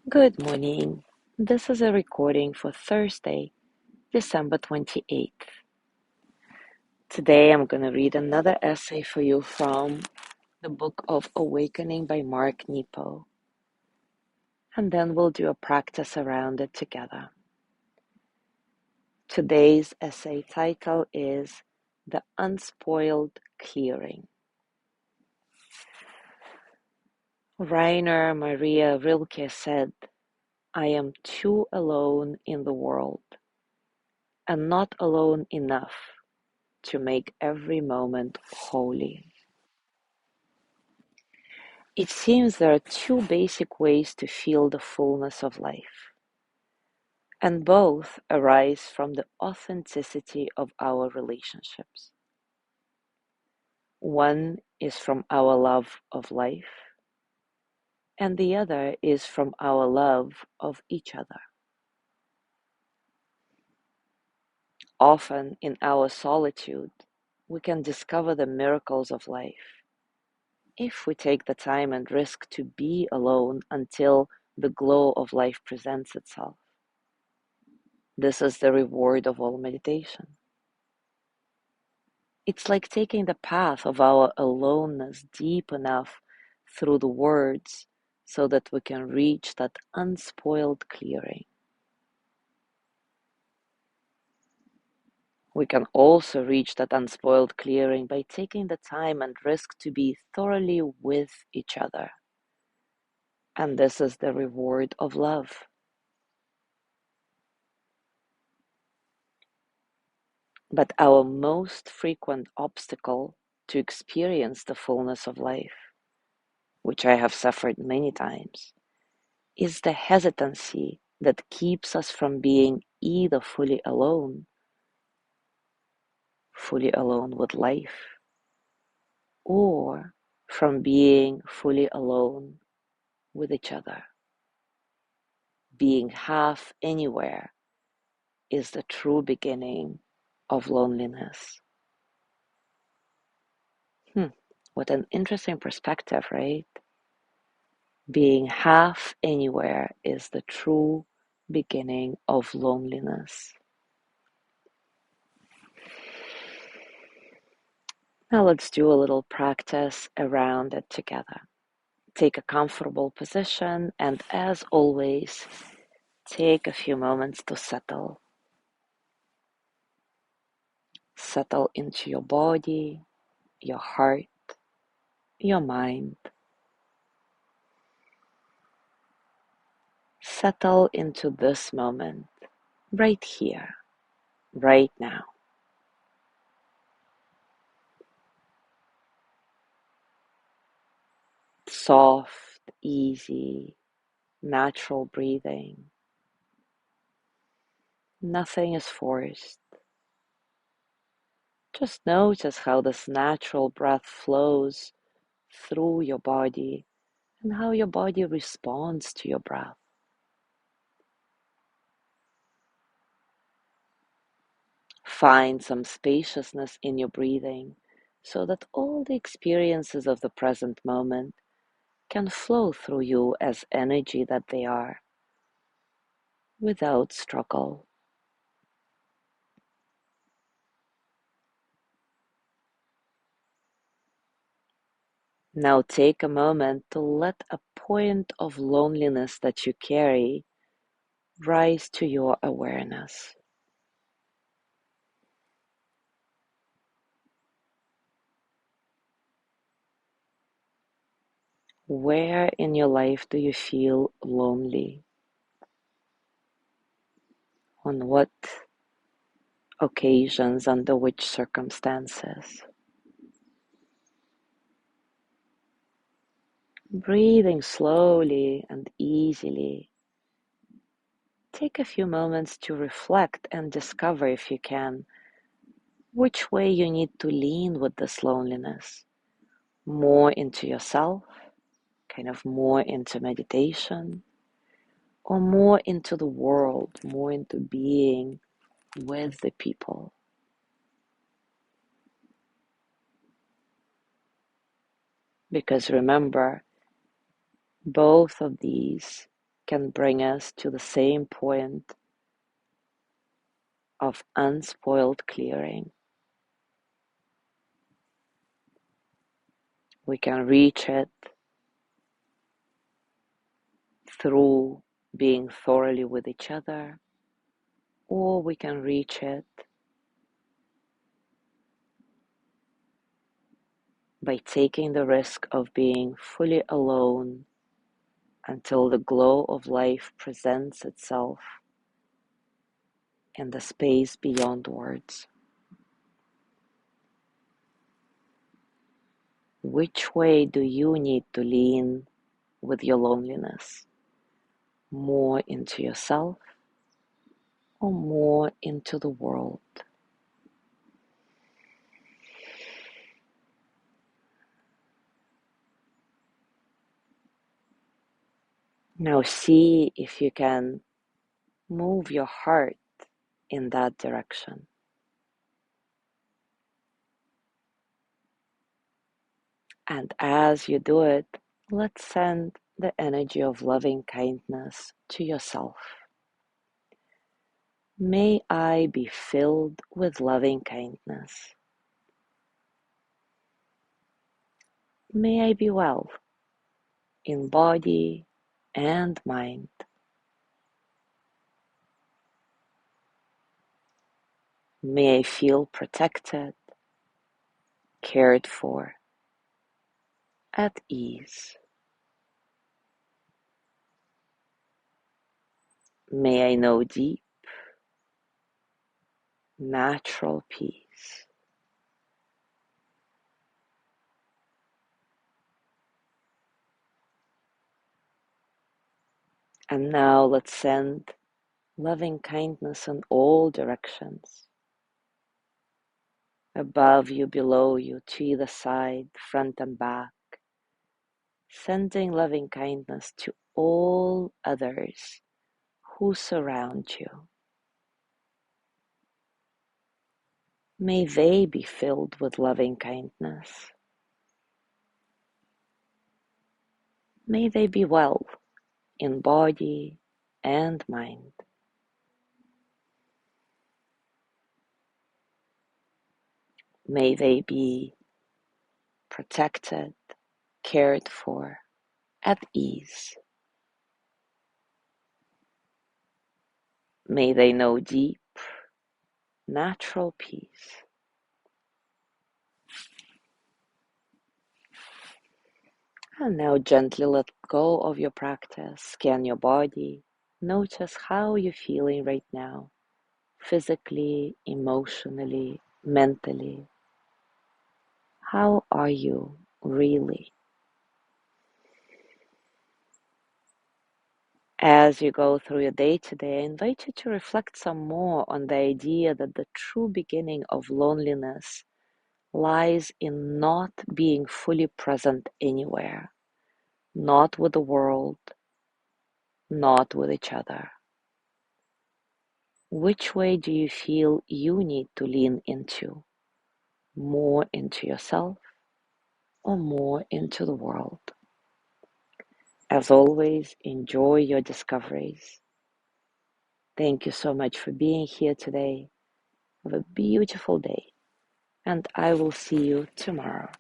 Good morning. This is a recording for Thursday, December 28th. Today I'm going to read another essay for you from the book of Awakening by Mark Nepo, and then we'll do a practice around it together. Today's essay title is The Unspoiled Clearing. Rainer Maria Rilke said, "I am too alone in the world, and not alone enough to make every moment holy." It seems there are two basic ways to feel the fullness of life, and both arise from the authenticity of our relationships. One is from our love of life, and the other is from our love of each other. Often in our solitude, we can discover the miracles of life if we take the time and risk to be alone until the glow of life presents itself. This is the reward of all meditation. It's like taking the path of our aloneness deep enough through the words so that we can reach that unspoiled clearing. We can also reach that unspoiled clearing by taking the time and risk to be thoroughly with each other. And this is the reward of love. But our most frequent obstacle to experience the fullness of life, which I have suffered many times, is the hesitancy that keeps us from being either fully alone with life, or from being fully alone with each other. Being half anywhere is the true beginning of loneliness. What an interesting perspective, right? Being half anywhere is the true beginning of loneliness. Now let's do a little practice around it together. Take a comfortable position, and as always, take a few moments to settle. Settle into your body, your heart, your mind. Settle into this moment, right here, right now. Soft, easy, natural breathing. Nothing is forced. Just notice how this natural breath flows through your body and how your body responds to your breath. Find some spaciousness in your breathing so that all the experiences of the present moment can flow through you as energy that they are, without struggle. Now take a moment to let a point of loneliness that you carry rise to your awareness. Where in your life do you feel lonely? On what occasions, under which circumstances? Breathing slowly and easily. Take a few moments to reflect and discover, if you can, which way you need to lean with this loneliness. More into yourself, kind of more into meditation, or more into the world, more into being with the people. Because remember, both of these can bring us to the same point of unspoiled clearing. We can reach it through being thoroughly with each other, or we can reach it by taking the risk of being fully alone until the glow of life presents itself in the space beyond words. Which way do you need to lean with your loneliness? More into yourself or more into the world? Now see if you can move your heart in that direction. And as you do it, let's send the energy of loving kindness to yourself. May I be filled with loving kindness. May I be well in body and mind. May I feel protected, cared for, at ease. May I know deep, natural peace. And now let's send loving kindness in all directions. Above you, below you, to either side, front and back. Sending loving kindness to all others who surround you. May they be filled with loving kindness. May they be well in body and mind. May they be protected, cared for, at ease. May they know deep, natural peace. And now gently let go of your practice. Scan your body. Notice how you're feeling right now, physically, emotionally, mentally. How are you really? As you go through your day today, I invite you to reflect some more on the idea that the true beginning of loneliness lies in not being fully present anywhere, not with the world, not with each other. Which way do you feel you need to lean into? More into yourself or more into the world? As always, enjoy your discoveries. Thank you so much for being here today. Have a beautiful day, and I will see you tomorrow.